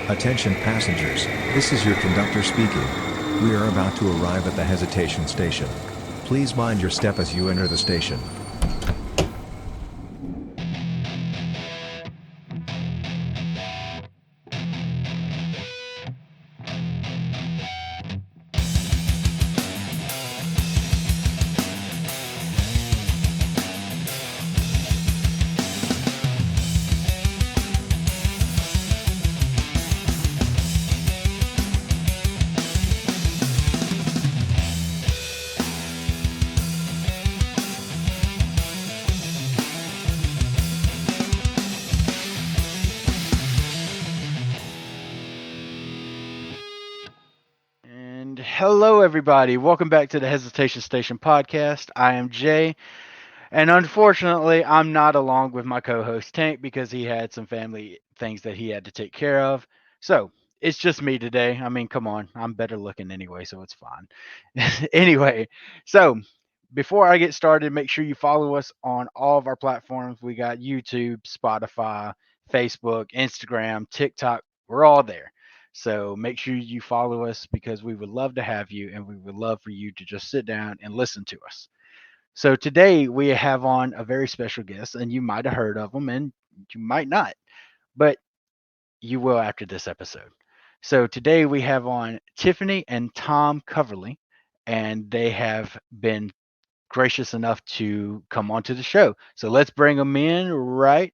Attention passengers, this is your conductor speaking. We are about to arrive at the hesitation station. Please mind your step as you enter the station. And hello, everybody. Welcome back to the Hesitation Station podcast. I am Jay, and unfortunately, I'm not along with my co host Tank because he had some family things that he had to take care of. So it's just me today. I mean, come on, I'm better looking anyway, so it's fine. Anyway, so before I get started, make sure you follow us on all of our platforms. We got YouTube, Spotify, Facebook, Instagram, TikTok. We're all there. So make sure you follow us because we would love to have you and we would love for you to just sit down and listen to us. So today we have on a very special guest, and you might have heard of them and you might not, but you will after this episode. So today we have on Tiffany and Tom Coverly, and they have been gracious enough to come onto the show. So let's bring them in right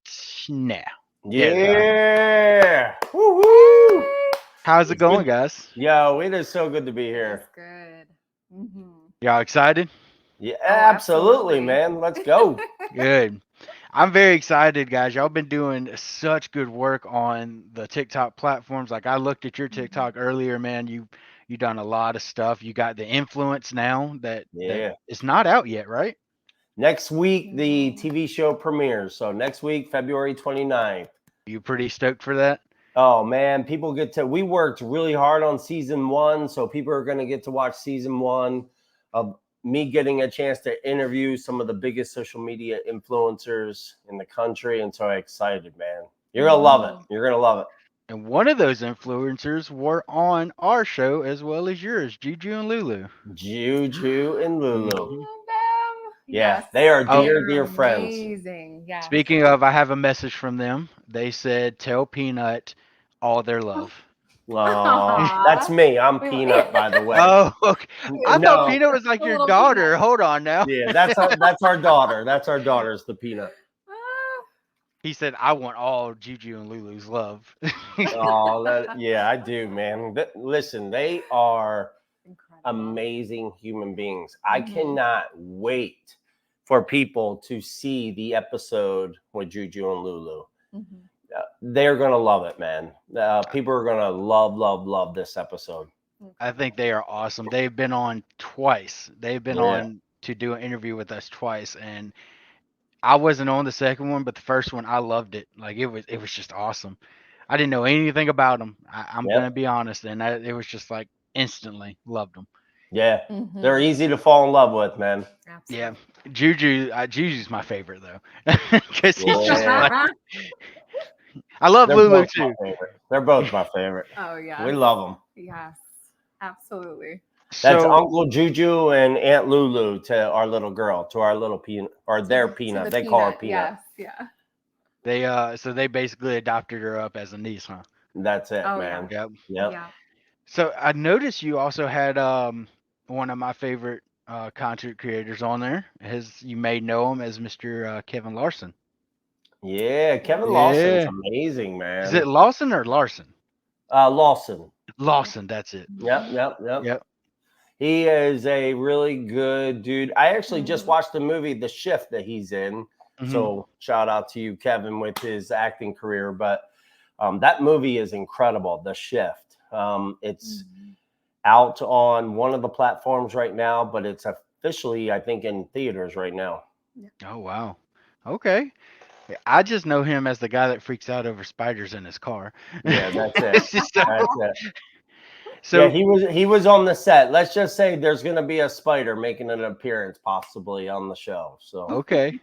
now. There they are. Yeah. Woo-hoo. How's it It's going, good. guys? Yo, it is so good to be That's here. good. Mm-hmm. Y'all excited? Yeah, Oh, absolutely, absolutely. man. Let's go. Good. I'm very excited, guys. Y'all been doing such good work on the TikTok platforms. Like I looked at your Mhm. TikTok earlier, man. You done a lot of stuff. You got the influence now that Yeah. is not out yet, right? Next week, the No. TV show premieres. So next week, February 29th. You pretty stoked for that? Oh, man. We worked really hard on season one. So people are going to get to watch season one of me getting a chance to interview some of the biggest social media influencers in the country. And so excited, man. You're going to love it. Mhm. You're going to love it. And one of those influencers were on our show as well as yours, Juju and Lulu. Juju and I Lulu. Mhm. love them. Yeah, Yes. they are Oh, dear, They're dear friends. amazing. Yes. speaking of, I have a message from them. They said tell Peanut all their love. Oh, that's Aw. me. I'm We- Peanut, by the way. Oh, okay. I thought No, Peanut was like The your little daughter. peanut. Hold on now. yeah, that's our daughter. That's our daughter's the Peanut. Ah. He said, I want all Juju and Lulu's love. Oh, yeah, I do, man. Listen, they are Incredible. amazing human beings. I Mhm. cannot wait for people to see the episode with Juju and Lulu. Mhm. They're gonna love it, man. People are gonna love this episode. I think they are awesome. They've been on twice. They've been Yeah. on to do an interview with us twice. And I wasn't on the second one, but the first one, I loved it. Like it was just awesome. I didn't know anything about them. I'm Yep. gonna be honest, and it was just like instantly loved them. Yeah, Mhm. they're easy to fall in love with, man. Yeah, Absolutely. Juju's my favorite though, because he's just Yeah. like I love They're Lulu both my too. favorite. They're both my favorite. Oh yes. We love them. Yes. Absolutely. That's So Uncle Juju and Aunt Lulu to our little girl, to our little Peanut, or their To Peanut. the They call her Peanut. Yes. Yeah. they basically adopted her up as a niece, huh? That's it, Oh, man. Yep. Yep. Yeah. So I noticed you also had one of my favorite content creators on there. You may know him as Mr. Kevin Larson. Yeah, Kevin Yeah. Lawson's Yeah. amazing, Is it man. Lawson or Larson? Lawson. Lawson, that's it. Yep. Yep. He is a really good dude. I actually just Mhm. watched the movie The Shift that he's in. Mhm. So shout out to you, Kevin, with his acting career. But that movie is incredible, The Shift. It's Mhm. out on one of the platforms right now, but it's officially, I think, in theaters right now. Oh wow. Okay. Yeah, I just know him as the guy that freaks out over spiders in his car. Yeah, that's it. So, That's it. Yeah, so he was on the set. Let's just say there's going to be a spider making an appearance possibly on the show. So okay.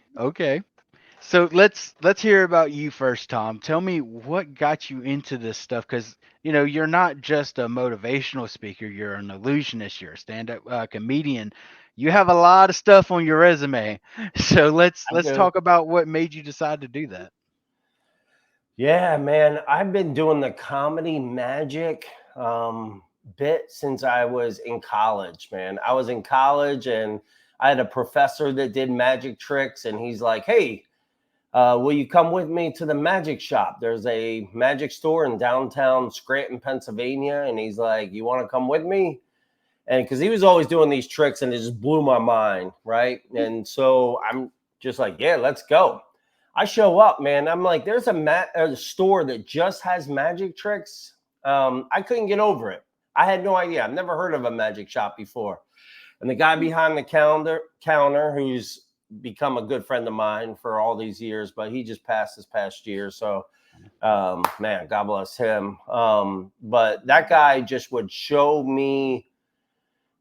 So let's hear about you first, Tom. Tell me what got you into this stuff, because you're not just a motivational speaker. You're an illusionist. You're a stand-up comedian. You have a lot of stuff on your resume. So I let's do. talk about what made you decide to do that. Yeah, man, I've been doing the comedy magic bit since I was in college, man. I was in college and I had a professor that did magic tricks, and he's like, "Hey, will you come with me to the magic shop? There's a magic store in downtown Scranton, Pennsylvania." And he's like, "You want to come with me?" And because he was always doing these tricks and it just blew my mind, right? And so I'm just like, "Yeah, let's go." I show up, man. I'm like, there's a store that just has magic tricks. I couldn't get over it. I had no idea. I've never heard of a magic shop before. And the guy behind the counter, who's become a good friend of mine for all these years, but he just passed this past year. So, man, God bless him. But that guy just would show me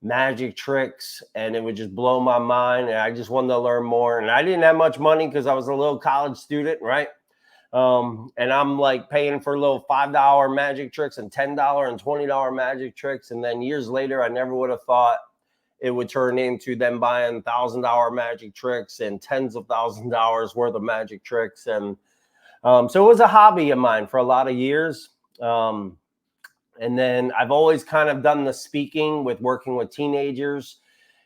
magic tricks and it would just blow my mind, and I just wanted to learn more. And I didn't have much money because I was a little college student, right? And I'm like paying for little $5 magic tricks and $10 and $20 magic tricks. And then years later, I never would have thought it would turn into them buying $1,000 magic tricks and tens of $1,000s worth of magic tricks. And so it was a hobby of mine for a lot of years. And then I've always kind of done the speaking with working with teenagers.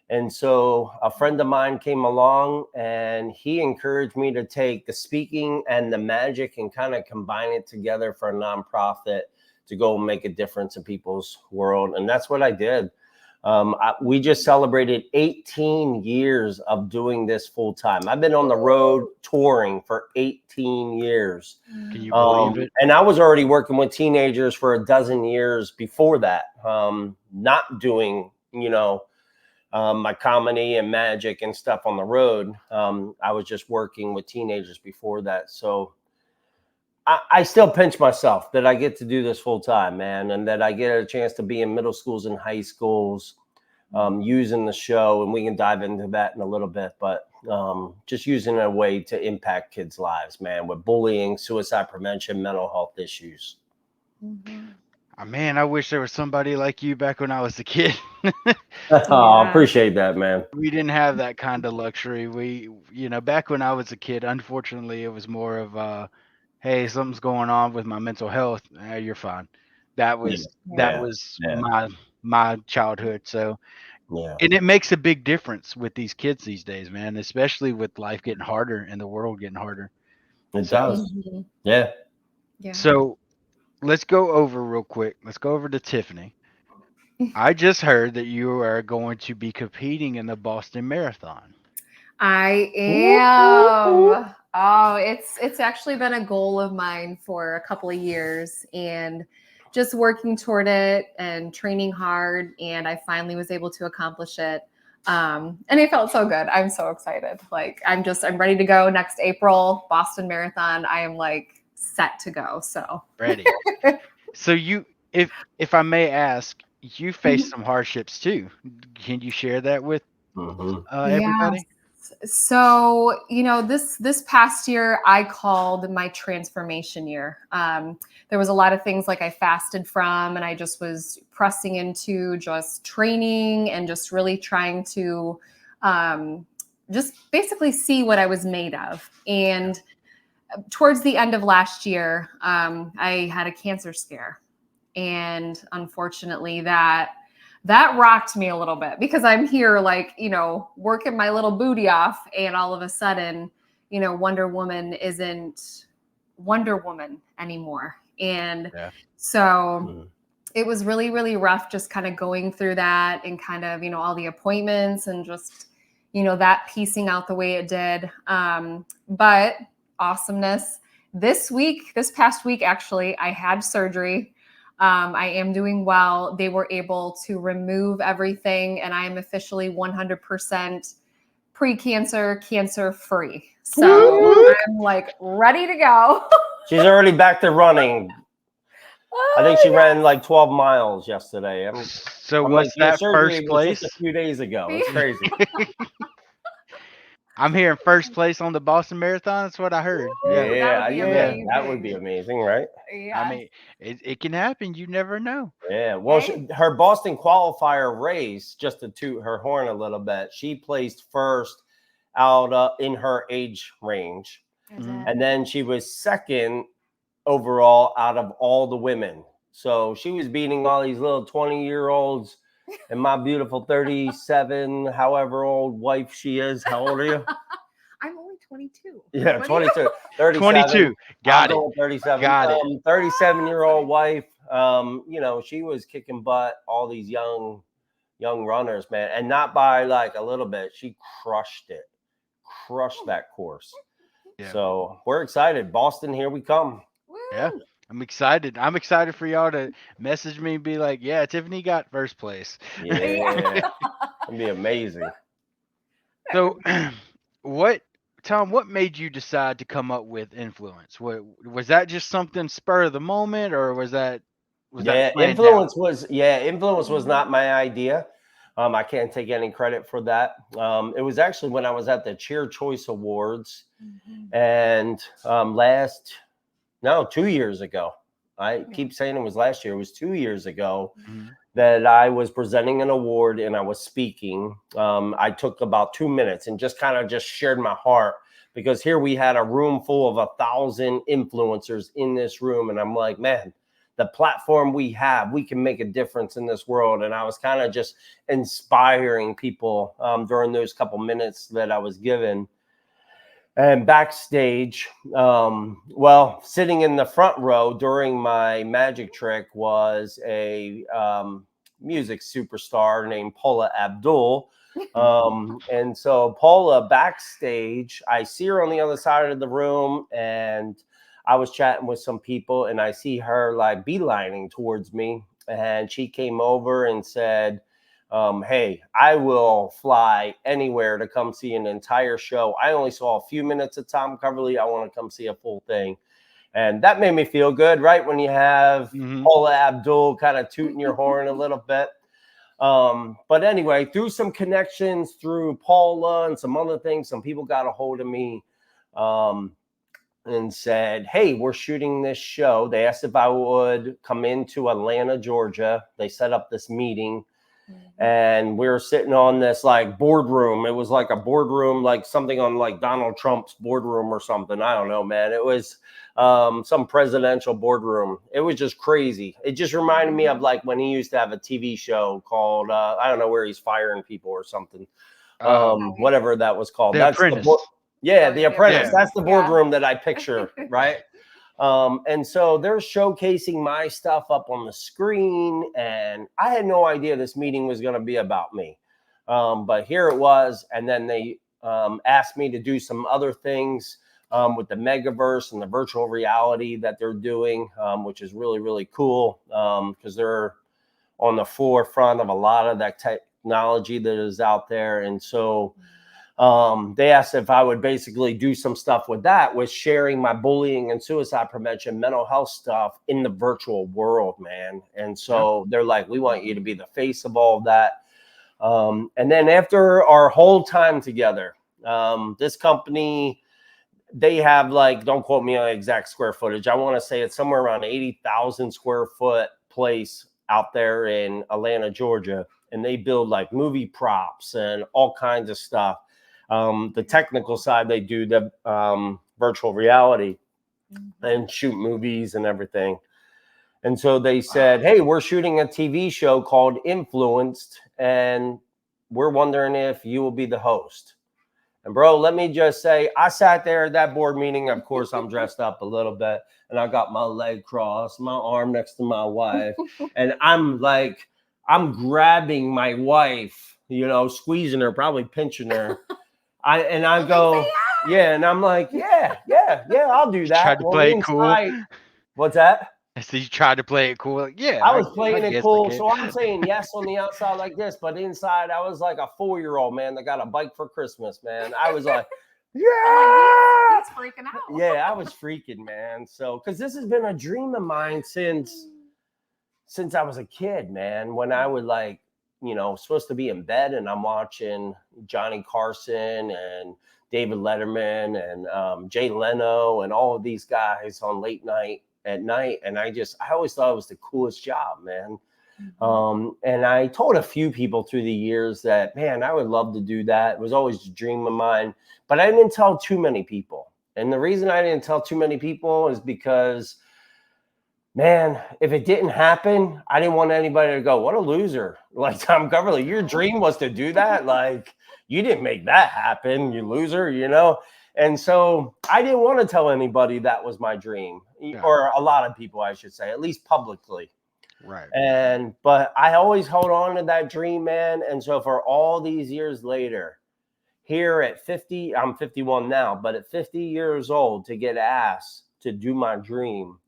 And so a friend of mine came along and he encouraged me to take the speaking and the magic and kind of combine it together for a nonprofit to go make a difference in people's world. And that's what I did. We just celebrated 18 years of doing this full time. I've been on the road touring for 18 years. Can you believe it? And I was already working with teenagers for a dozen years before that, not doing, my comedy and magic and stuff on the road. I was just working with teenagers before that. So I still pinch myself that I get to do this full time, man, and that I get a chance to be in middle schools and high schools using the show. And we can dive into that in a little bit, but just using a way to impact kids' lives, man, with bullying, suicide prevention, mental health issues. Mhm. Man, I wish there was somebody like you back when I was a kid. I appreciate that, man. We didn't have that kind of luxury. Back when I was a kid, unfortunately, it was more of hey, something's going on with my mental health. You're fine. That was Yeah. my childhood. So, Yeah. and it makes a big difference with these kids these days, man, especially with life getting harder and the world getting harder. It So, does. Mhm. Yeah. Yeah. so let's go over real quick. Let's go over to Tiffany. I just heard that you are going to be competing in the Boston Marathon. I am. Oh, it's actually been a goal of mine for a couple of years, and just working toward it and training hard, and I finally was able to accomplish it. And it felt so good. I'm so excited. Like I'm ready to go next April, Boston Marathon. I am like set to go. So Ready. So if I may ask, you faced some hardships too. Can you share that with everybody? So, this past year I called my transformation year. There was a lot of things like I fasted from, and I just was pressing into just training and just really trying to just basically see what I was made of. And towards the end of last year, I had a cancer scare. And unfortunately, that rocked me a little bit, because I'm here like, working my little booty off, and all of a sudden, Wonder Woman isn't Wonder Woman anymore. And so it was really, really rough just kind of going through that, and kind of, all the appointments, and just, that piecing out the way it did. But awesomeness. This past week, actually, I had surgery. I am doing well. They were able to remove everything, and I am officially 100% pre-cancer, cancer-free. So I'm like ready to go. She's already back to running. I think she ran like 12 miles yesterday. So was that first place? Just a few days ago. It's crazy. I'm hearing first place on the Boston Marathon. That's what I heard. Yeah. Woo, that would be That would be amazing. amazing, right? I Yeah. mean, it can happen. You never know. Yeah. Well, Hey. her Boston qualifier race, just to toot her horn a little bit, she placed first out in her age range, Is Mhm. it? and then she was second overall out of all the women. So she was beating all these little 20-year-olds and my beautiful 37, however old wife she is. How old are you? I'm only 22. Yeah, What do you- 22, 37. 22. Got I'll it. go with 37. Got it. 37-year-old wife. You know, she was kicking butt, all these young runners, man, and not by like a little bit. She crushed it, crushed that course. Yeah. So we're excited. Boston, here we come. Yeah. Woo. I'm excited. I'm excited for y'all to message me and be like, yeah, Tiffany got first place. Yeah, it'd be amazing. So Tom, what made you decide to come up with influence? What was that just something spur of the moment, or was that planned out? Influence was not my idea. I can't take any credit for that. It was actually when I was at the Cheer Choice Awards, Mhm. and 2 years ago. I keep saying it was last year. It was 2 years ago Mhm. that I was presenting an award and I was speaking. I took about 2 minutes and just kind of just shared my heart, because here we had a room full of 1,000 influencers in this room, and I'm like, man, the platform we have, we can make a difference in this world. And I was kind of just inspiring people during those couple minutes that I was given. And backstage, sitting in the front row during my magic trick was a music superstar named Paula Abdul. And so Paula backstage, I see her on the other side of the room, and I was chatting with some people, and I see her like beelining towards me. And she came over and said, hey, I will fly anywhere to come see an entire show. I only saw a few minutes of Tom Coverly. I want to come see a full thing. And that made me feel good, right? When you have Paula Abdul kind of tooting your horn a little bit. But anyway, through some connections through Paula and some other things, some people got a hold of me and said, hey, we're shooting this show. They asked if I would come into Atlanta, Georgia. They set up this meeting. And we were sitting on this like boardroom. It was like a boardroom, like something on like Donald Trump's boardroom or something. I don't know, man. It was some presidential boardroom. It was just crazy. It just reminded me of like when he used to have a TV show called, I don't know, where he's firing people or something. Whatever that was called. The Apprentice. The Apprentice. Yeah. That's the boardroom that I picture, right? And so they're showcasing my stuff up on the screen, and I had no idea this meeting was going to be about me. But here it was. And then they asked me to do some other things with the Megaverse and the virtual reality that they're doing, which is really, really cool because they're on the forefront of a lot of that technology that is out there. And so they asked if I would basically do some stuff with that, with sharing my bullying and suicide prevention, mental health stuff in the virtual world, man. And so they're like, we want you to be the face of all of that. And then after our whole time together, this company, they have like, don't quote me on exact square footage. I want to say it's somewhere around 80,000 square foot place out there in Atlanta, Georgia. And they build like movie props and all kinds of stuff. The technical side, they do the virtual reality and shoot movies and everything. And so they said, hey, we're shooting a TV show called Influenced, and we're wondering if you will be the host. And bro, let me just say, I sat there at that board meeting. Of course, I'm dressed up a little bit, and I got my leg crossed, my arm next to my wife. And I'm like, I'm grabbing my wife, you know, squeezing her, probably pinching her. And I'm like, yeah, I'll do that. Tried to play it cool. What's that? So you tried to play it cool. Yeah, I was playing it cool. Okay. So I'm saying yes on the outside like this, but inside I was like a 4-year-old man that got a bike for Christmas, man. I was like, yeah, he's freaking out. Yeah, I was freaking, man. So, because this has been a dream of mine since I was a kid, man. When I would like supposed to be in bed, and I'm watching Johnny Carson and David Letterman and Jay Leno and all of these guys on late night at night. And I always thought it was the coolest job, man. And I told a few people through the years that, man, I would love to do that. It was always a dream of mine, but I didn't tell too many people. And the reason I didn't tell too many people is because, man, if it didn't happen, I didn't want anybody to go, what a loser. Like, Tom Coverly, your dream was to do that. Like, you didn't make that happen, you loser, And so I didn't want to tell anybody that was my dream, or a lot of people, I should say, at least publicly. Right. But I always held on to that dream, man. And so for all these years later, here at 50, I'm 51 now, but at 50 years old, to get asked to do my dream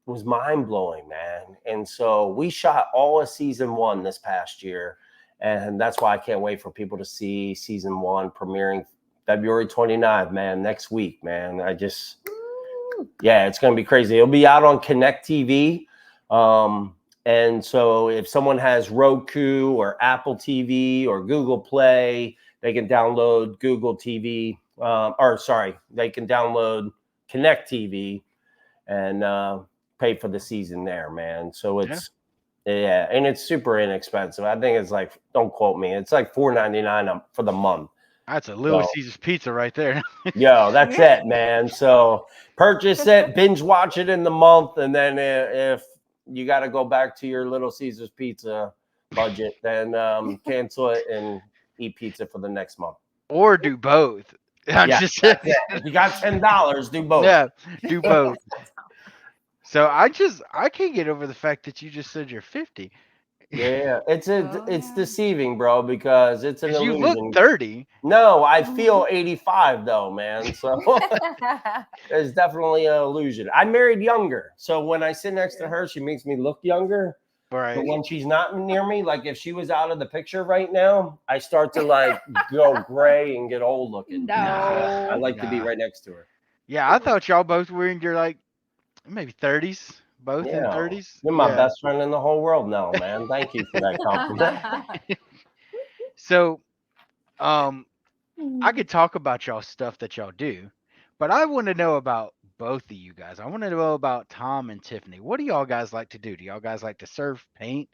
was mind-blowing, man. And so we shot all of season 1 this past year, and that's why I can't wait for people to see season 1 premiering February 29th, man, next week, man. It's gonna be crazy. It'll be out on Connect TV. And so if someone has Roku or Apple TV or Google Play, they can download Google TV, they can download Connect TV and pay for the season there, man. So and it's super inexpensive. I think it's like, don't quote me, it's like $4.99 for the month. That's a Little Caesars pizza right there. That's it, man. So purchase it, binge watch it in the month, and then if you got to go back to your Little Caesars pizza budget, then cancel it and eat pizza for the next month. Or do both. If you got $10, do both. Yeah, do both. So I can't get over the fact that you just said you're 50. Yeah, it's deceiving, bro, because it's an illusion. You look 30. No, I feel 85 though, man. So it's definitely an illusion. I married younger, so when I sit next to her, she makes me look younger. Right. But when she's not near me, like if she was out of the picture right now, I start to like go gray and get old looking. No. I like to be right next to her. Yeah, I thought y'all both were in your like maybe 30s. Both in 30s. You're my best friend in the whole world now, man. Thank you for that compliment. So, I could talk about y'all stuff that y'all do, but I want to know about both of you guys. I want to know about Tom and Tiffany. What do y'all guys like to do? Do y'all guys like to surf, paint?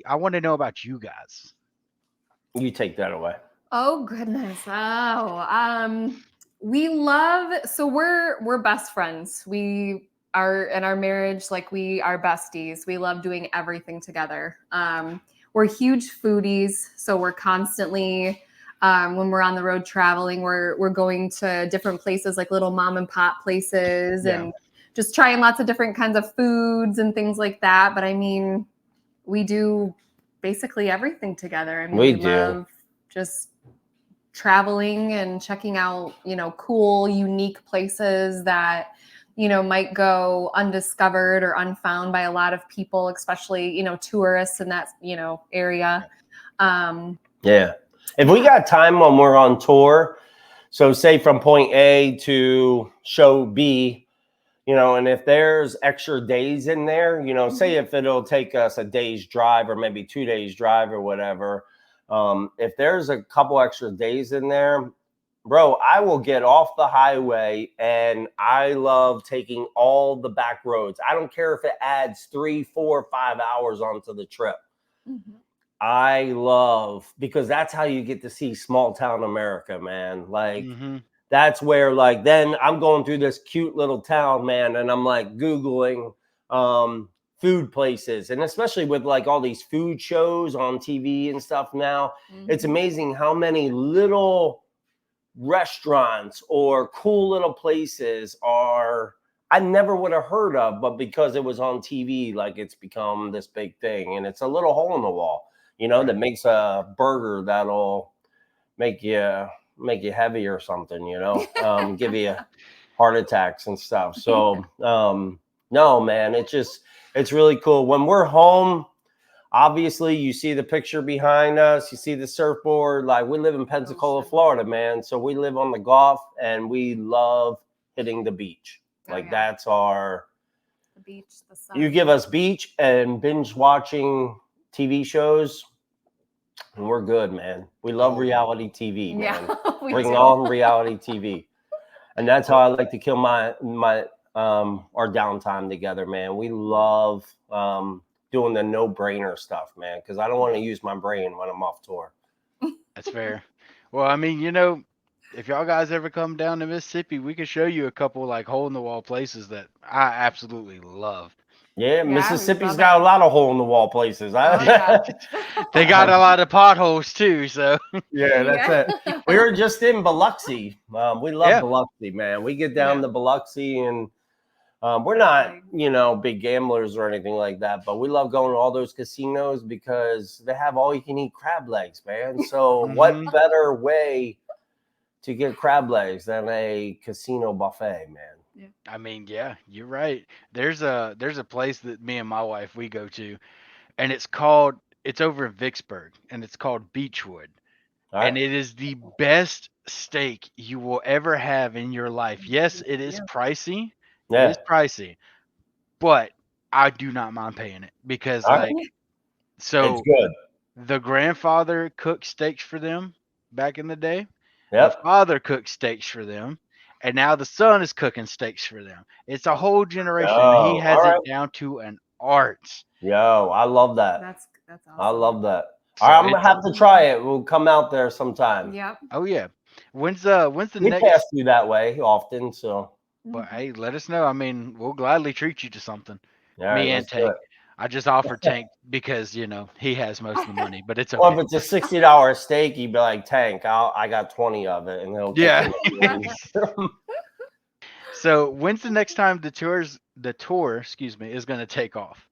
I want to know about you guys. You take that away. Oh goodness. We're best friends. We are in our marriage, like we are besties. We love doing everything together. We're huge foodies, so we're constantly when we're on the road traveling, we're going to different places, like little mom and pop places, and just trying lots of different kinds of foods and things like that. But I mean, we do basically everything together. I mean, we love just traveling and checking out, cool, unique places that might go undiscovered or unfound by a lot of people, especially, tourists in that, area. If we got time when we're on tour, so say from point A to show B, and if there's extra days in there, say if it'll take us a day's drive or maybe 2 days drive or whatever, if there's a couple extra days in there, bro, I will get off the highway, and I love taking all the back roads. I don't care if it adds 3, 4, 5 hours onto the trip. Mm-hmm. I love, because that's how you get to see small town America, man. Like, that's where, like, then I'm going through this cute little town, man, and I'm like Googling food places, and especially with like all these food shows on TV and stuff now, it's amazing how many little restaurants or cool little places I never would have heard of, but because it was on TV, like it's become this big thing. And it's a little hole in the wall, that makes a burger that'll make you heavy or something, give you heart attacks and stuff. So no, man, it's really cool. When we're home, obviously, you see the picture behind us. You see the surfboard. Like, we live in Pensacola, Florida, man. So we live on the Gulf, and we love hitting the beach. That's our. The beach, the sun. You give us beach and binge watching TV shows, and we're good, man. We love Oh, reality TV, man. we Bring do. on reality TV. And that's how I like to kill my our downtime together, man. We love doing the no-brainer stuff, man, because I don't want to use my brain when I'm off tour. that's fair. Well, I mean, if y'all guys ever come down to Mississippi, we could show you a couple like hole in the wall places that I absolutely love. Yeah, we Mississippi's love got it. a lot of hole-in-the-wall places. Oh, yeah. They got a lot of potholes too, so Yeah, that's it. We were just in Biloxi. We love Yeah. Biloxi, man. We get down Yeah. to Biloxi, and we're not, big gamblers or anything like that, but we love going to all those casinos because they have all-you-can-eat crab legs, man. So what Mhm. better way to get crab legs than a casino buffet, man? I mean, yeah, you're right. There's a place that me and my wife we go to, and it's over in Vicksburg, and it's called Beechwood. All And right. it is the best steak you will ever have in your life. Yes, it is Yeah. pricey. It Yeah. is pricey, but I do not mind paying it because, All right. like, It's so good. the grandfather cooked steaks for them back in the day. The Yep. father cooked steaks for them, and now the son is cooking steaks for them. It's a whole generation, and he Oh, has all it right. down to an art. Yo, I love that. That's awesome. I love that. So All right, I'm gonna it's have to try it. We'll come out there sometime. Yep. oh yeah. When's the We next? pass through that way often, so But hey, let us know. I mean, we'll gladly treat you to something. all right, Me and let's do Tank. it. I just offered Tank because he has most of the money, but it's Well, if okay. it's a $60 steak, you'd be like, Tank, I got 20 of it, and he'll Yeah. take it. So when's the next time the tour, excuse me, is gonna take off?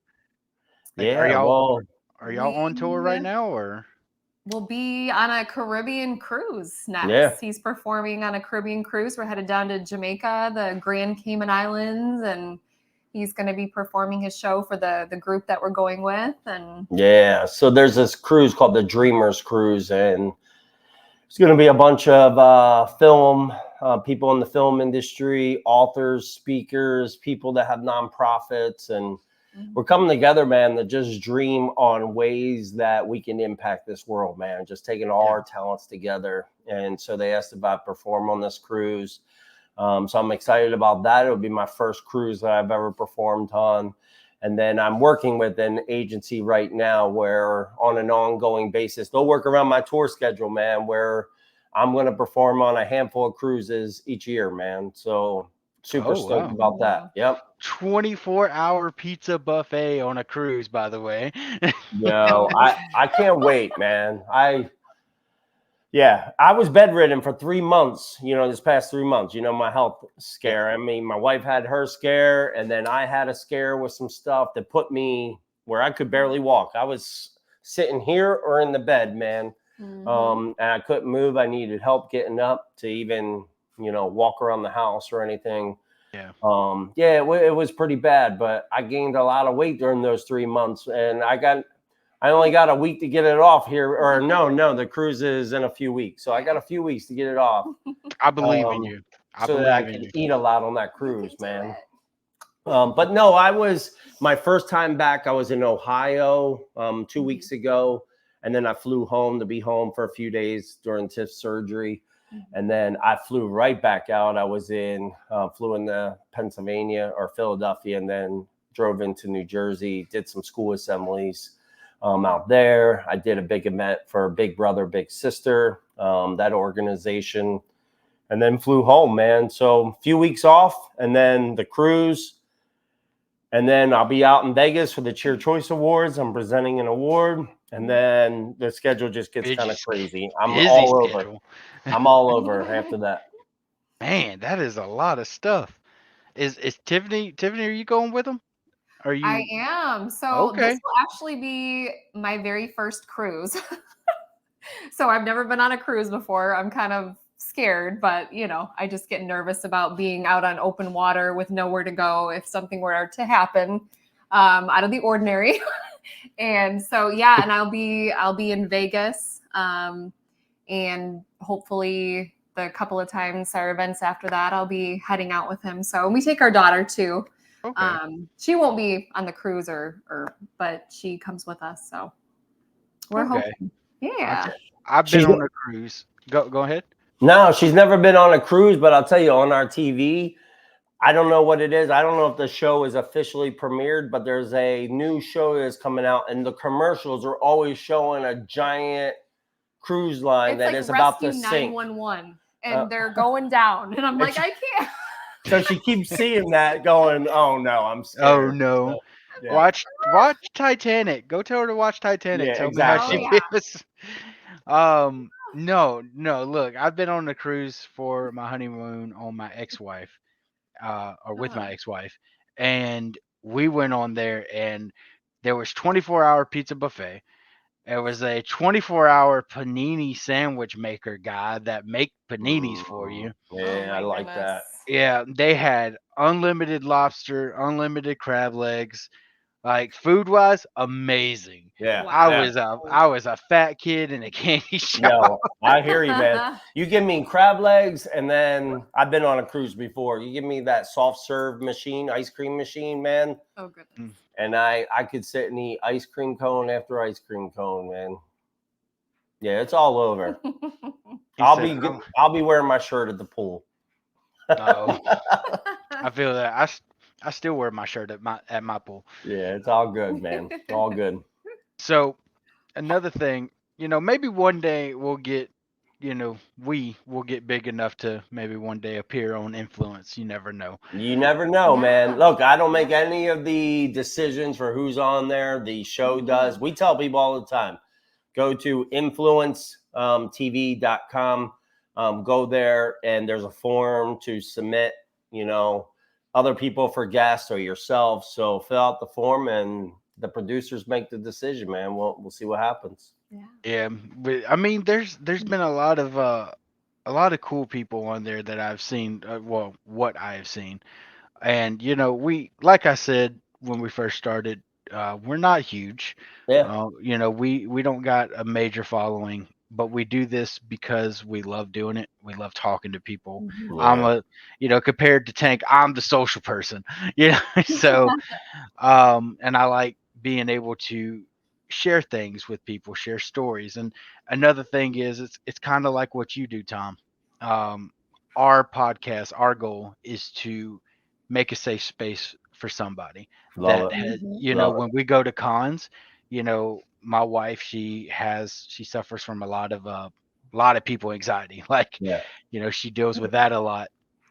Like, Yeah, well, are y'all on tour right We now or? will be on a Caribbean cruise next. Yeah. He's performing on a Caribbean cruise. We're headed down to Jamaica, the Grand Cayman Islands, and he's going to be performing his show for the group that we're going with. And yeah. So there's this cruise called the Dreamers Cruise, and it's going to be a bunch of film people in the film industry, authors, speakers, people that have nonprofits, and we're coming together, man, to just dream on ways that we can impact this world, man. Just taking all our talents together. And so they asked if I'd perform on this cruise. So I'm excited about that. It'll be my first cruise that I've ever performed on. And then I'm working with an agency right now where on an ongoing basis, they'll work around my tour schedule, man, where I'm going to perform on a handful of cruises each year, man. So super stoked about that. Yep. 24-hour pizza buffet on a cruise, by the way. Yo, I can't wait, man. I was bedridden for 3 months, this past 3 months, my health scare. I mean, my wife had her scare, and then I had a scare with some stuff that put me where I could barely walk. I was sitting here or in the bed, man. And I couldn't move. I needed help getting up to even, walk around the house or anything. Yeah. It was pretty bad, but I gained a lot of weight during those 3 months, and I only got a week to get it off here, or no, the cruise is in a few weeks, so I got a few weeks to get it off. I believe in you. So that I can eat a lot on that cruise, man. But no, my first time back. I was in Ohio 2 weeks ago, and then I flew home to be home for a few days during Tiff's surgery. And then I flew right back out. I was flew into Pennsylvania or Philadelphia, and then drove into New Jersey, did some school assemblies out there. I did a big event for Big Brother, Big Sister, that organization, and then flew home, man. So a few weeks off, and then the cruise. And then I'll be out in Vegas for the Cheer Choice Awards. I'm presenting an award. And then the schedule just gets kind of crazy. I'm all over. I'm all over after that. Man, that is a lot of stuff. Is Tiffany, are you going with them? Are you? I am. So Okay. this will actually be my very first cruise. So I've never been on a cruise before. I'm kind of scared, but I just get nervous about being out on open water with nowhere to go if something were to happen out of the ordinary. And so and I'll be in Vegas, and hopefully the couple of times our events after that, I'll be heading out with him. So we take our daughter too. Okay. She won't be on the cruise but she comes with us. So We're Okay. hoping. Yeah. I've been She's on a cruise. Go ahead. no, she's never been on a cruise, but I'll tell you, on our TV, I don't know what it is. I don't know if the show is officially premiered, but there's a new show that's coming out, and the commercials are always showing a giant cruise line It's that like is about to Rescue sink. 911, and they're going down, and I'm like, I can't. So she keeps seeing that, going, "Oh no, I'm scared." Oh no. So, yeah. Watch Titanic. Go tell her to watch Titanic. Yeah, Tell me how exactly. she Oh, yeah. feels. No. Look, I've been on a cruise for my honeymoon on my ex-wife, or with my ex-wife, and we went on there, and there was 24-hour pizza buffet. There was a 24-hour panini sandwich maker guy that make paninis for you. Yeah, Oh, I my like goodness. that. Yeah, they had unlimited lobster, unlimited crab legs. Like food wise, amazing. Yeah, I yeah. was a fat kid in a candy shop. No, I hear you, man. You give me crab legs, and then I've been on a cruise before. You give me that soft serve machine, ice cream machine, man, Oh, goodness. and I could sit and eat ice cream cone after ice cream cone, man. Yeah, it's all over. He I'll said, be good. I'll be wearing my shirt at the pool. "Oh, I feel that. I still wear my shirt at my pool." Yeah, it's all good, man. It's all good. So another thing, maybe one day we'll get, we will get big enough to maybe one day appear on Influence. You never know. You never know, man. Yeah. Look, I don't make any of the decisions for who's on there. The show does. We tell people all the time, go to influencetv.com. Go there, and there's a form to submit, other people for guests or yourself. So fill out the form, and the producers make the decision, man. We'll see what happens. Yeah. Yeah, but I mean, there's been a lot of cool people on there that I've seen. Well, what I have seen, and we, like I said when we first started, we're not huge. Yeah. We don't got a major following, but we do this because we love doing it. We love talking to people. I'm compared to Tank, I'm the social person. So and I like being able to share things with people, share stories. And another thing is, it's kind of like what you do, Tom. Our podcast, our goal is to make a safe space for somebody Love that it. has, Love it. when we go to cons, my wife, she suffers from a lot of people anxiety. Like, Yeah. she deals with that a lot.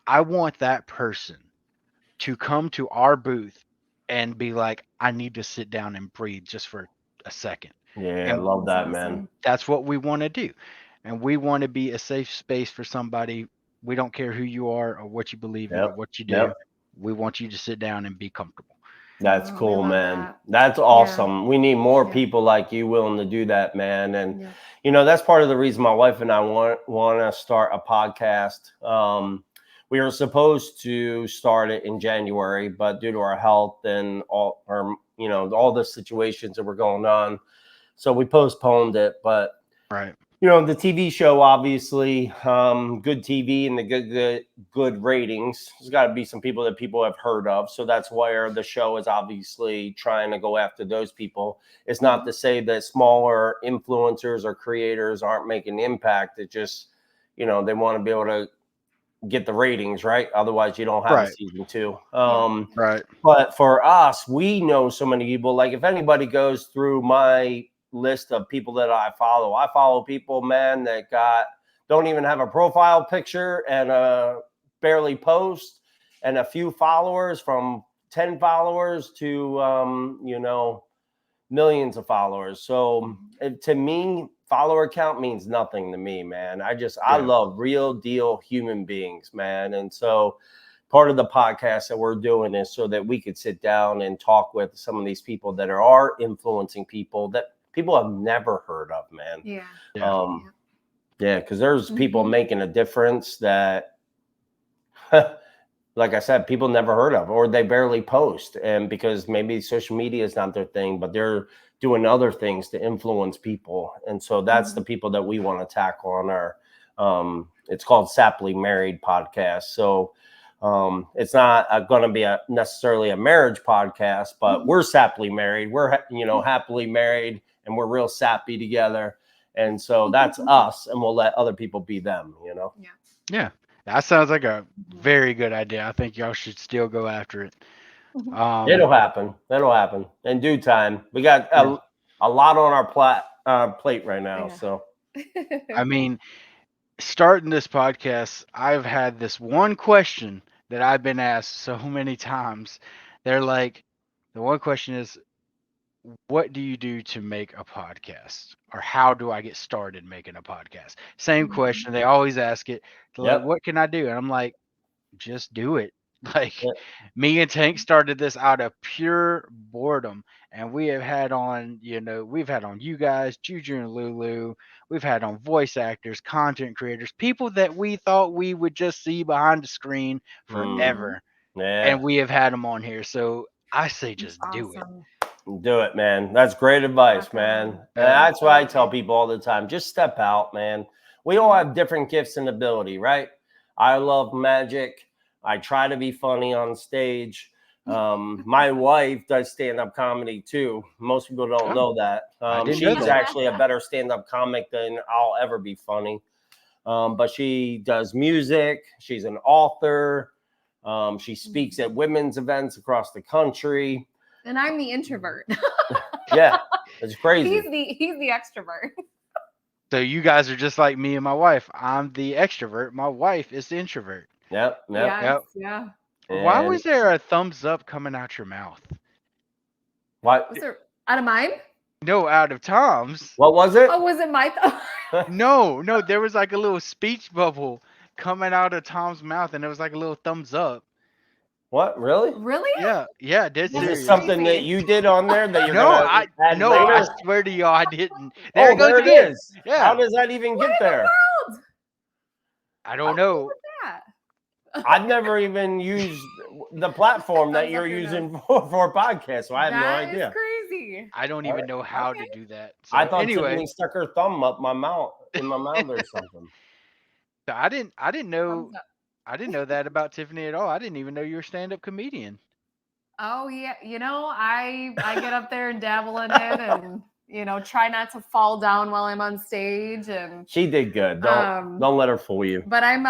I want that person to come to our booth and be like, I need to sit down and breathe just for a second. Yeah, I And love that, That's man. awesome. that's what we want to do. And we want to be a safe space for somebody. We don't care who you are or what you believe in or Yep. what you do. Yep. We want you to sit down and be comfortable. That's Oh, we cool, love man. that. That's awesome. We need more Yeah. people like you willing to do that, man. And Yeah. that's part of the reason my wife and I want to start a podcast. We were supposed to start it in January, but due to our health and all the situations that were going on, so we postponed it. But Right. the TV show, obviously, good TV and the good ratings. There's got to be some people that people have heard of. So that's where the show is obviously trying to go after those people. It's not to say that smaller influencers or creators aren't making an impact. It just, they want to be able to get the ratings, right? Otherwise, you don't have a Right. season 2. Right. But for us, we know so many people. Like if anybody goes through my list of people that I follow people, man, that don't even have a profile picture and barely post, and a few followers, from 10 followers to millions of followers. So to me, follower count means nothing to me, man. I love real deal human beings, man. And so part of the podcast that we're doing is so that we could sit down and talk with some of these people that are influencing people that people have never heard of, man. Yeah. Because there's people making a difference that like I said, people never heard of, or they barely post. And because maybe social media is not their thing, but they're doing other things to influence people. And so that's the people that we want to tackle on our, it's called Sappily Married podcast. So it's not going to be necessarily a marriage podcast, but we're sappily married. We're, happily married, and we're real sappy together. And so that's us, and we'll let other people be them, you know? Yeah. That sounds like a very good idea. I think y'all should still go after it. It'll happen. That'll happen in due time. We got a lot on our plate right now. Yeah. So, I mean, starting this podcast, I've had this one question that I've been asked so many times. They're like, the one question is, what do you do to make a podcast? Or how do I get started making a podcast? Same question. They always ask it. They're like, what can I do? And I'm like, just do it. Like me and Tank started this out of pure boredom, and we have had on, we've had on you guys, Juju and Lulu. We've had on voice actors, content creators, people that we thought we would just see behind the screen forever. And we have had them on here. So I say just do it. Do it, man. That's great advice, man. And that's what I tell people all the time. Just step out, man. We all have different gifts and ability, right? I love magic. I try to be funny on stage. My wife does stand-up comedy too. Most people don't know that. She's actually a better stand-up comic than I'll ever be funny. But she does music. She's an author. She speaks at women's events across the country. And I'm the introvert. Yeah, it's crazy. He's the extrovert. So you guys are just like me and my wife. I'm the extrovert. My wife is the introvert. Yep. Yeah. Why was there a thumbs up coming out your mouth? What? Was there out of mine? No, out of Tom's. What was it? Oh, was it my No, there was like a little speech bubble coming out of Tom's mouth, and it was like a little thumbs up. What? Really? Really? Yeah, dead serious. Is it something that you did on there that you're I swear to you, I didn't. There it is. Yeah. How does that even get there? I don't know. I've never even used the platform that you're using for podcasts, so I have no idea. That is crazy. I don't even know how to do that. So I thought Tiffany stuck her thumb up my mouth or something. So I didn't know that about Tiffany at all. I didn't even know you were a stand-up comedian. Oh yeah, I get up there and dabble in it, and try not to fall down while I'm on stage. And she did good. Don't let her fool you. But I'm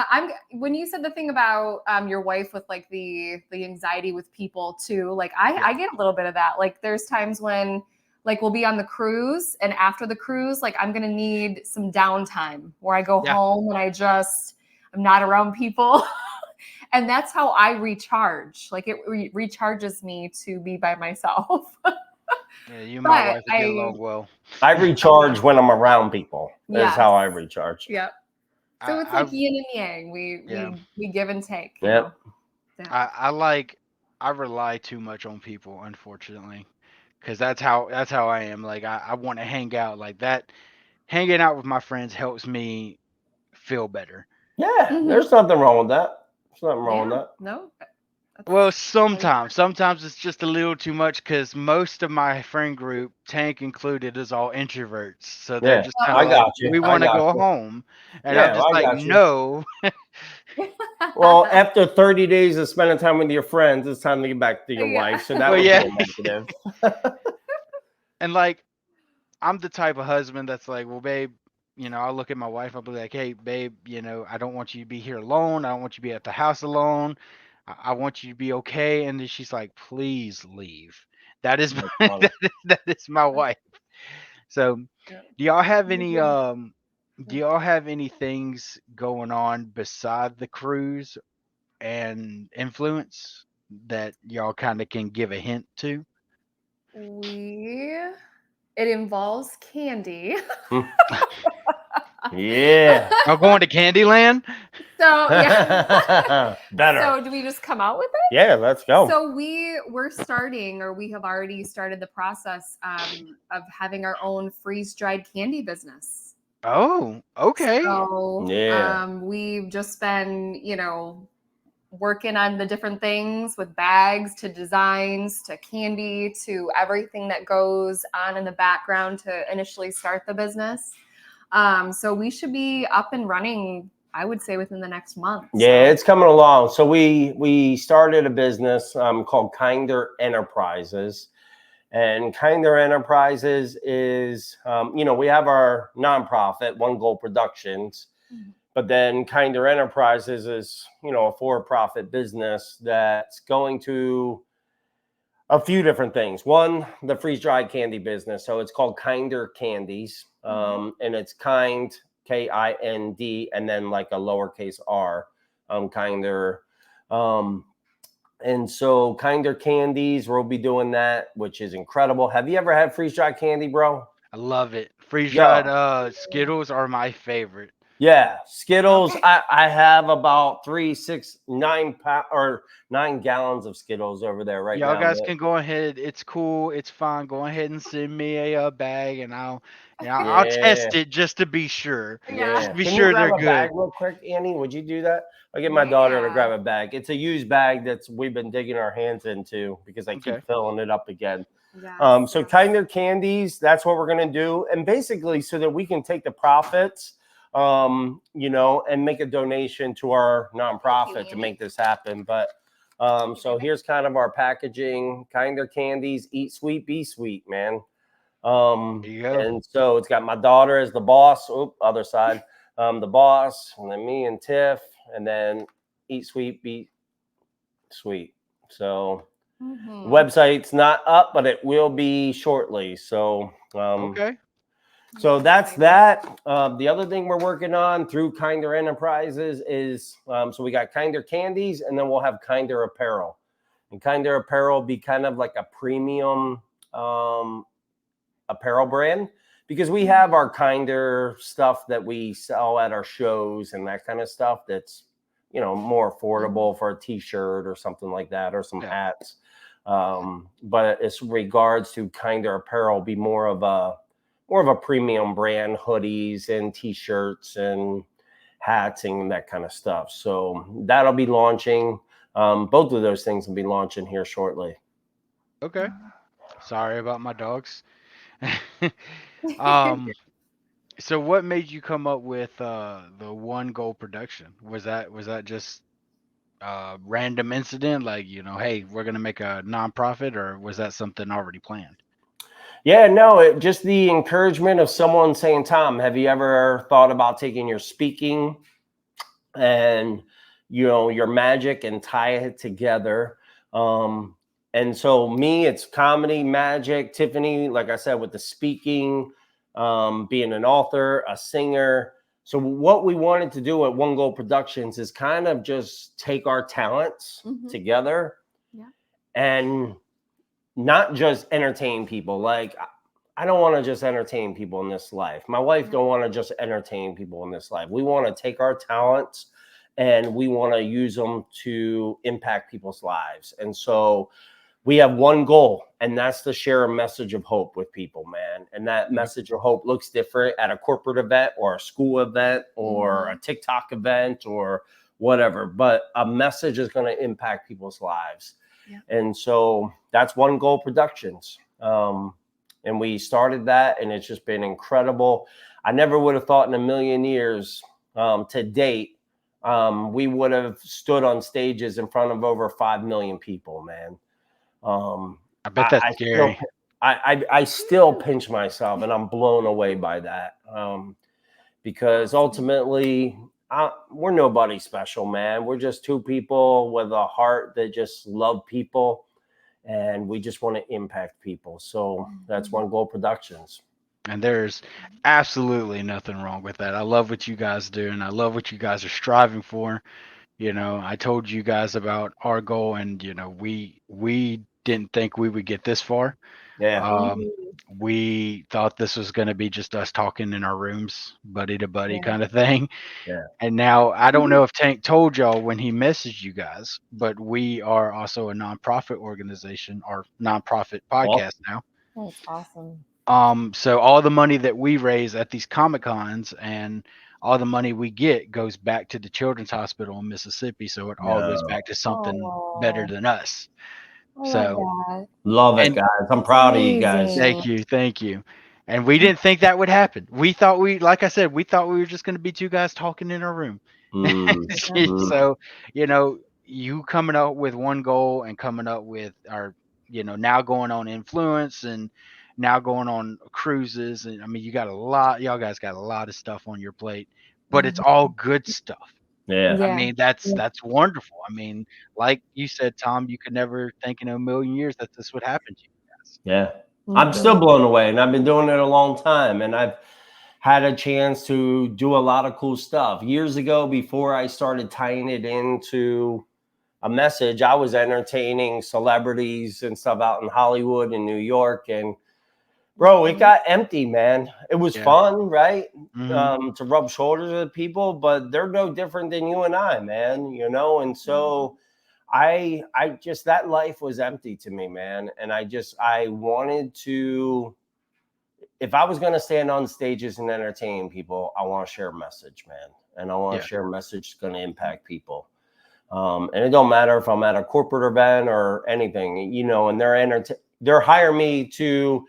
when you said the thing about your wife with like the anxiety with people too, like I get a little bit of that. Like there's times when like we'll be on the cruise, and after the cruise, like I'm gonna need some downtime where I go home and I'm not around people. And that's how I recharge. Like it recharges me to be by myself. Yeah, you and my wife get along well. I recharge when I'm around people. That's how I recharge. Yep. So it's like yin and yang. We give and take. Yep. I rely too much on people, unfortunately, because that's how I am. Like I want to hang out like that. Hanging out with my friends helps me feel better. Yeah, there's nothing wrong with that. There's nothing wrong with that. No. Well, sometimes it's just a little too much because most of my friend group, Tank included, is all introverts. So they're just kind of like, we want to go home, and I'm just like, no. Well, after 30 days of spending time with your friends, it's time to get back to your wife. So that was negative. And like, I'm the type of husband that's like, well, babe, I'll look at my wife. I'll be like, hey, babe, I don't want you to be here alone. I don't want you to be at the house alone. I want you to be okay. And then she's like, please leave. That is that is my wife. So do y'all have any things going on beside the cruise and influence that y'all kind of can give a hint to? It involves candy. Yeah. Y'all going to Candyland? So better. So do we just come out with it? Yeah, let's go. So we're starting, or we have already started the process of having our own freeze-dried candy business. Oh, okay. So we've just been, working on the different things with bags to designs to candy to everything that goes on in the background to initially start the business. So we should be up and running, I would say, within the next month. Yeah, it's coming along. So we started a business called Kinder Enterprises, And Kinder Enterprises is, we have our nonprofit, One Goal Productions, but then Kinder Enterprises is, a for-profit business that's going to a few different things. One, the freeze-dried candy business. So it's called Kinder Candies, and it's Kind, Kind, and then like a lowercase r, Kinder. And so Kinder Candies, we'll be doing that, which is incredible. Have you ever had freeze-dried candy, bro? I love it. Freeze Yeah. dried Skittles are my favorite. Yeah, Skittles. I have about 3, 6, 9 gallons of Skittles over there right Y'all now. guys can go ahead. It's cool. It's fine. Go ahead and send me a bag, and I'll Yeah. test it just to be sure. Yeah. Just to be Can sure you grab they're a bag good. real quick, Annie? Would you do that? I'll get my daughter to Yeah. grab a bag. It's a used bag we've been digging our hands into because I Okay. keep filling it up again. Yes, So yes. Kinder Candies, that's what we're gonna do, and basically so that we can take the profits, and make a donation to our nonprofit to make this happen. But so here's kind of our packaging. Kinder Candies, eat sweet, be sweet, man. There you go. And so it's got my daughter as the boss. Oop, other side. The boss, and then me and Tiff, and then eat sweet, be sweet. So website's not up, but it will be shortly. So Okay. so that's that. The other thing we're working on through Kinder Enterprises is so we got Kinder Candies, and then we'll have Kinder Apparel. And Kinder Apparel will be kind of like a premium apparel brand, because we have our Kinder stuff that we sell at our shows and that kind of stuff that's more affordable for a t-shirt or something like that, or some hats. But as regards to Kinder Apparel, be more of a premium brand, hoodies and t-shirts and hats and that kind of stuff. So that'll be launching. Both of those things will be launching here shortly. Okay. Sorry about my dogs. um so what made you come up with the One Goal production? Was that just random incident, like, hey, we're gonna make a nonprofit, or was that something already planned? Yeah, no, just the encouragement of someone saying, Tom, have you ever thought about taking your speaking and your magic and tie it together? And so me, it's comedy, magic. Tiffany, like I said, with the speaking, being an author, a singer. So what we wanted to do at One Goal Productions is kind of just take our talents together and not just entertain people. Like, I don't want to just entertain people in this life. My wife don't want to just entertain people in this life. We want to take our talents and we want to use them to impact people's lives. And so we have one goal, and that's to share a message of hope with people, man. And that message of hope looks different at a corporate event or a school event or a TikTok event or whatever, but a message is going to impact people's lives. And so that's One Goal Productions. And we started that, and it's just been incredible. I never would have thought in a million years to date, we would have stood on stages in front of over 5 million people, man. I bet that's scary. I still pinch myself, and I'm blown away by that. Because ultimately, we're nobody special, man. We're just two people with a heart that just love people, and we just want to impact people. So that's One Goal Productions. And there's absolutely nothing wrong with that. I love what you guys do, and I love what you guys are striving for. I told you guys about our goal, and we didn't think we would get this far. Yeah. We thought this was going to be just us talking in our rooms, buddy to buddy kind of thing. Yeah. And now I don't know if Tank told y'all when he messaged you guys, but we are also a nonprofit organization, or nonprofit podcast now. That's awesome. So all the money that we raise at these Comic Cons and all the money we get goes back to the Children's Hospital in Mississippi. So it all goes back to something better than us. Love it, guys. I'm proud of you guys. Thank you. And we didn't think that would happen. We thought like I said, we thought we were just going to be two guys talking in our room. So, you coming up with one goal and coming up with, or now going on influence and now going on cruises. And I mean, y'all guys got a lot of stuff on your plate, but it's all good stuff. Yeah. I Yeah. mean, that's wonderful. I mean, like you said, Tom, you could never think in a million years that this would happen to you guys. Yeah. I'm still Mhm. blown away, and I've been doing it a long time, and I've had a chance to do a lot of cool stuff. Years ago, before I started tying it into a message, I was entertaining celebrities and stuff out in Hollywood and New York, and bro, it got empty, man. It was Yeah. fun, right? Mhm. To rub shoulders with people, but they're no different than you and I, man, and so I just, that life was empty to me, man. And I wanted to, if I was going to stand on stages and entertain people, I want to share a message, man. And I want to Yeah. share a message that's going to impact people. And it don't matter if I'm at a corporate event or anything, and they're hiring me to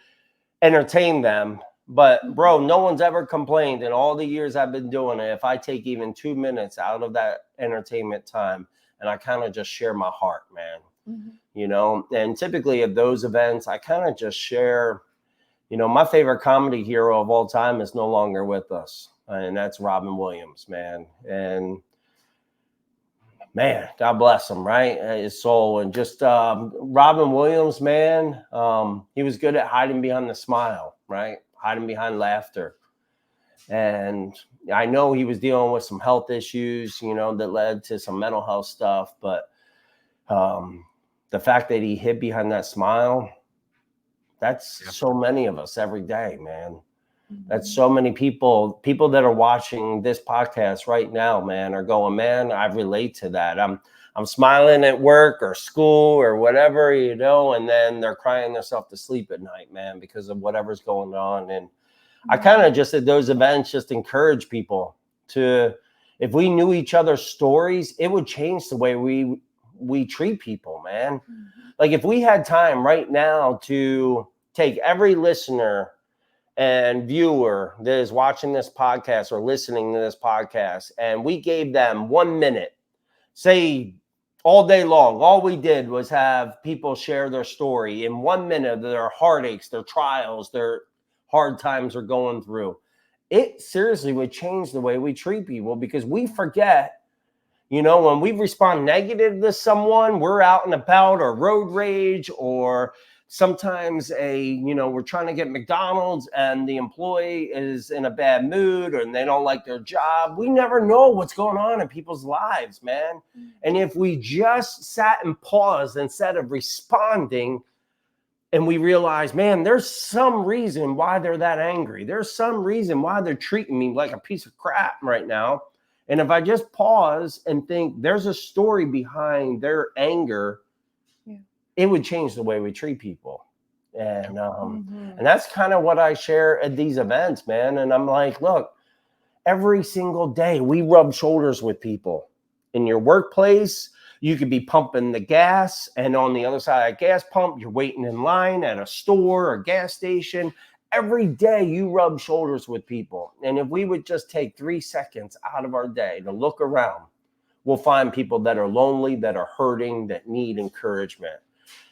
entertain them. But bro, no one's ever complained in all the years I've been doing it. If I take even 2 minutes out of that entertainment time and I kind of just share my heart, man, and typically at those events, I kind of just share, my favorite comedy hero of all time is no longer with us. And that's Robin Williams, man. And man, God bless him, right? His soul. And just Robin Williams, man, he was good at hiding behind the smile, right? Hiding behind laughter. And I know he was dealing with some health issues, that led to some mental health stuff. But the fact that he hid behind that smile, that's so many of us every day, man. That's so many people that are watching this podcast right now, man, are going, man, I relate to that. I'm smiling at work or school or whatever, and then they're crying themselves to sleep at night, man, because of whatever's going on. And I kind of just at those events just encourage people to, if we knew each other's stories, it would change the way we treat people, man. Like if we had time right now to take every listener and viewer that is watching this podcast or listening to this podcast, and we gave them 1 minute, say all day long, all we did was have people share their story in 1 minute, their heartaches, their trials, their hard times they're going through. It seriously would change the way we treat people, because we forget, when we respond negative to someone, we're out and about, or road rage, or sometimes we're trying to get McDonald's and the employee is in a bad mood and they don't like their job. We never know what's going on in people's lives, man. And if we just sat and paused instead of responding, and we realize, man, there's some reason why they're that angry. There's some reason why they're treating me like a piece of crap right now. And if I just pause and think there's a story behind their anger, it would change the way we treat people. And and that's kind of what I share at these events, man. And I'm like, look, every single day we rub shoulders with people. In your workplace, you could be pumping the gas, and on the other side of that gas pump, you're waiting in line at a store or gas station. Every day you rub shoulders with people. And if we would just take 3 seconds out of our day to look around, we'll find people that are lonely, that are hurting, that need encouragement.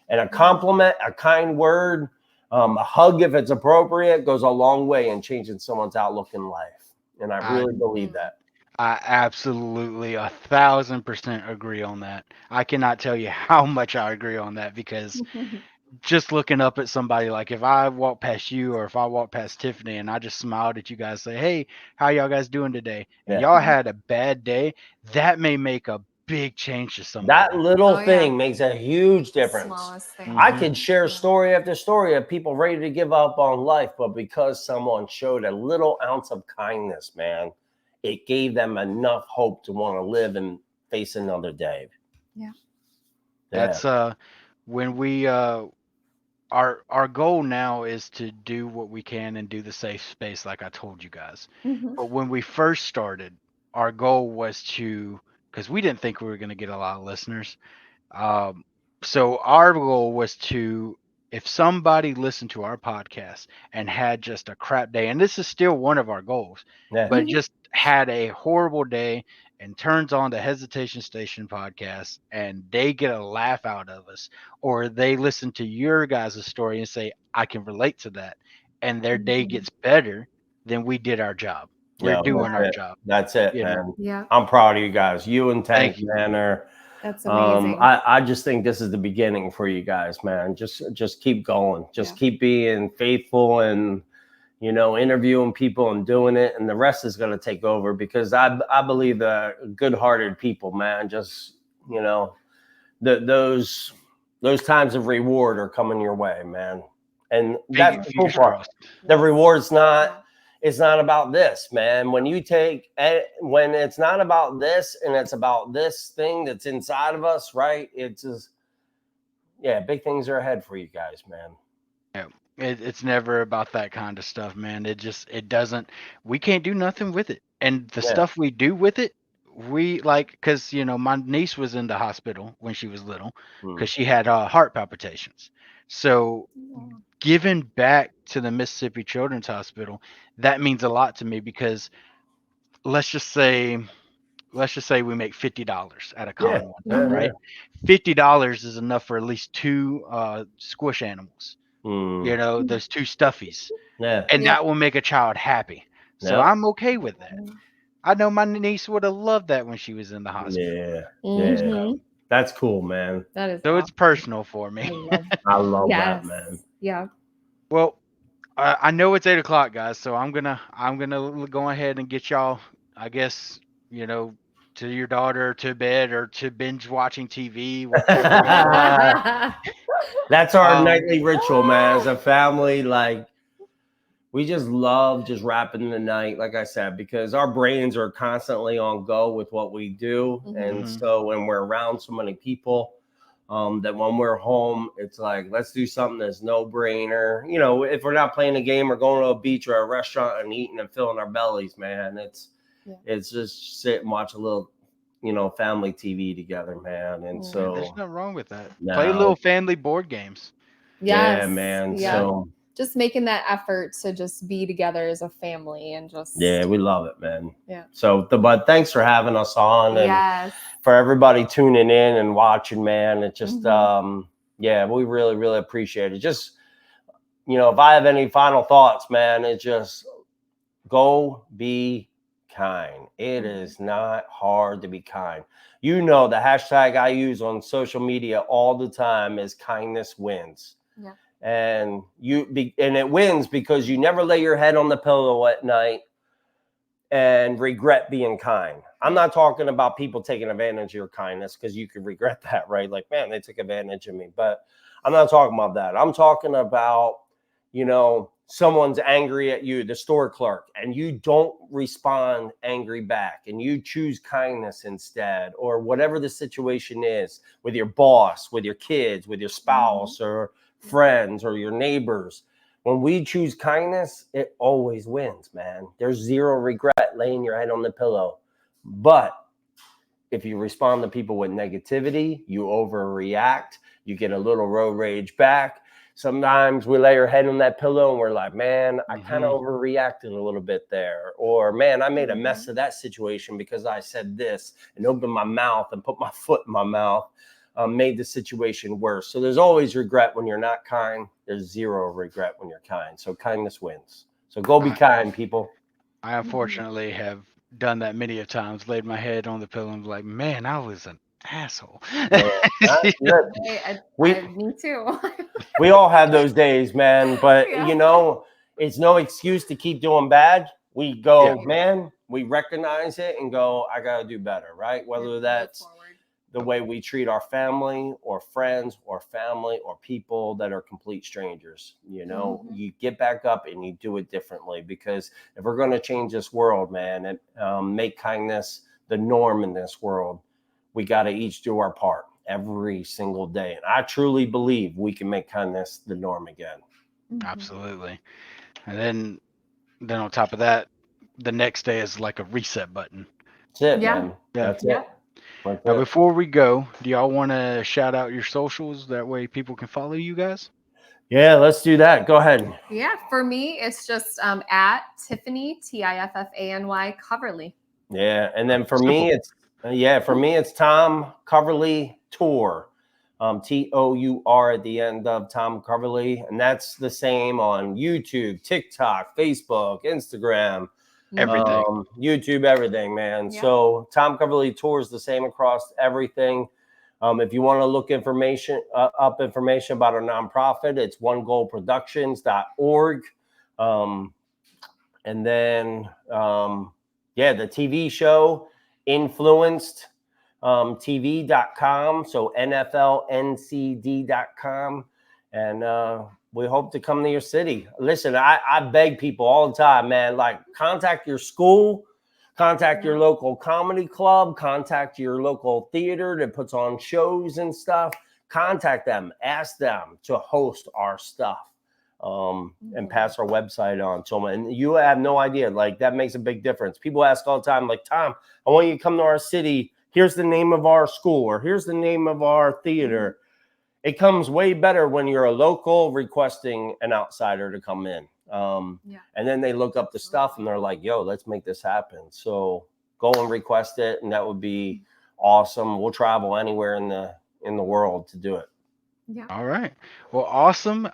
And a compliment, a kind word, a hug, if it's appropriate, goes a long way in changing someone's outlook in life. And I really believe that. I absolutely 1,000% agree on that. I cannot tell you how much I agree on that, because just looking up at somebody, like if I walk past you or if I walk past Tiffany and I just smiled at you guys, say, hey, how y'all guys doing today? And y'all had a bad day, that may make a big change to somebody. That little thing makes a huge difference. Smallest thing. I could share story after story of people ready to give up on life, but because someone showed a little ounce of kindness, man, it gave them enough hope to want to live and face another day. That's when we our goal now is to do what we can and do the safe space, like I told you guys. But when we first started, our goal was to, because we didn't think we were going to get a lot of listeners. So our goal was to, if somebody listened to our podcast and had just a crap day, and this is still one of our goals, but just had a horrible day and turns on the Hesitation Station podcast and they get a laugh out of us, or they listen to your guys' story and say, I can relate to that, and their day Mhm. gets better, then we did our job. We're Yeah, doing our that's it. job. That's it, You know. man. Yeah, I'm proud of you guys. You and Tank, Thank you. man, are. that's amazing. I just think this is the beginning for you guys, man. Just keep going. Just keep being faithful and interviewing people and doing it, and the rest is going to take over, because I believe that good-hearted people, man, just those times of reward are coming your way, man. And that's the cool Fingers part. crossed. The reward's not. It's not about this, man. When it's not about this and it's about this thing that's inside of us, right? It's just, big things are ahead for you guys, man. Yeah. It's never about that kind of stuff, man. It doesn't, we can't do nothing with it. And the Yeah. stuff we do with it, we like, because, my niece was in the hospital when she was little because she had heart palpitations. So giving back to the Mississippi Children's Hospital, that means a lot to me, because let's just say we make $50 at a con one time, right? $50 is enough for at least 2 squish animals. Those 2 stuffies, Yeah. and that will make a child happy. So Yep. I'm okay with that. I know my niece would have loved that when she was in the hospital. Yeah. That's cool, man. That is So awesome. it's personal for me. I love Yes. that, man. Yeah. Well, I know it's 8 o'clock, guys, so I'm gonna go ahead and get y'all, I guess, to your daughter, to bed, or to binge watching TV, whichever way you want. That's our nightly ritual, man. As a family, like, we just love just wrapping the night, like I said, because our brains are constantly on go with what we do. And so when we're around so many people, that when we're home, it's like, let's do something that's no brainer. If we're not playing a game or going to a beach or a restaurant and eating and filling our bellies, man, it's just sit and watch a little, family TV together, man. And so there's nothing wrong with that. No. Play little family board games. Yeah, man. Yeah. So just making that effort to just be together as a family and just we love it, man. Yeah. So but thanks for having us on, and for everybody tuning in and watching, man. It just we really, really appreciate it. Just if I have any final thoughts, man, it's just go be kind. It is not hard to be kind. The hashtag I use on social media all the time is kindness wins. Yeah. And it wins because you never lay your head on the pillow at night and regret being kind. I'm not talking about people taking advantage of your kindness, because you could regret that, right? Like, man, they took advantage of me. But I'm not talking about that. I'm talking about, someone's angry at you, the store clerk, and you don't respond angry back, and you choose kindness instead, or whatever the situation is, with your boss, with your kids, with your spouse, or friends, or your neighbors. When we choose kindness, it always wins, man. There's zero regret laying your head on the pillow. But if you respond to people with negativity, you overreact, you get a little road rage back. Sometimes we lay our head on that pillow and we're like, man, I kind of overreacted a little bit there. Or, man, I made a mess of that situation because I said this and opened my mouth and put my foot in my mouth, made the situation worse. So there's always regret when you're not kind. There's zero regret when you're kind. So kindness wins. So go be kind, people. I unfortunately have done that many a times, laid my head on the pillow and like, man, I was an asshole. Me too. We all have those days, man. But it's no excuse to keep doing bad. We go, man, we recognize it and go, I gotta do better, right? Whether that's the way we treat our family or friends or family or people that are complete strangers. You get back up and you do it differently, because if we're going to change this world, man, and make kindness the norm in this world, we got to each do our part every single day. And I truly believe we can make kindness the norm again. Absolutely. And then on top of that, the next day is like a reset button. That's it, man. That's it. Now, before we go, do y'all want to shout out your socials? That way people can follow you guys? Yeah, let's do that. Go ahead. Yeah, for me, it's just at Tiffany, Tiffany Coverly. Yeah, and then for Simple. me, it's Tom Coverly Tour, TOUR at the end of Tom Coverly, and that's the same on YouTube, TikTok, Facebook, Instagram, Everything. YouTube, everything, man. Yeah. So Tom Coverly Tour is the same across everything. If you want to look up information about our nonprofit, it's onegoalproductions.org. And then, the TV show, Influenced TV.com. So NFLNCD.com. And we hope to come to your city. Listen, I beg people all the time, man, like contact your school, contact your local comedy club, contact your local theater that puts on shows and stuff. Contact them, ask them to host our stuff. And pass our website on to them. And you have no idea, like that makes a big difference. People ask all the time, like, Tom, I want you to come to our city. Here's the name of our school, or here's the name of our theater. It comes way better when you're a local requesting an outsider to come in. And then they look up the stuff and they're like, yo, let's make this happen. So go and request it. And that would be awesome. We'll travel anywhere in the world to do it. Yeah. All right. Well, awesome.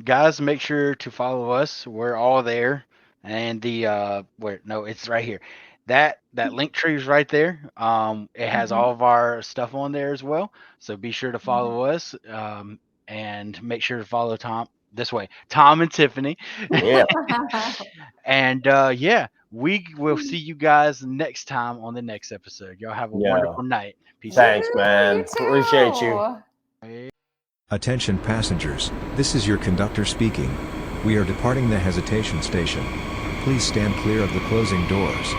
Guys, make sure to follow us. We're all there. And it's right here. That link tree is right there. It has all of our stuff on there as well. So be sure to follow us. And make sure to follow Tom and Tiffany. Yeah. And we will see you guys next time on the next episode. Y'all have a wonderful night. Peace out. Thanks, man. Appreciate you. Attention passengers, this is your conductor speaking. We are departing the hesitation station. Please stand clear of the closing doors.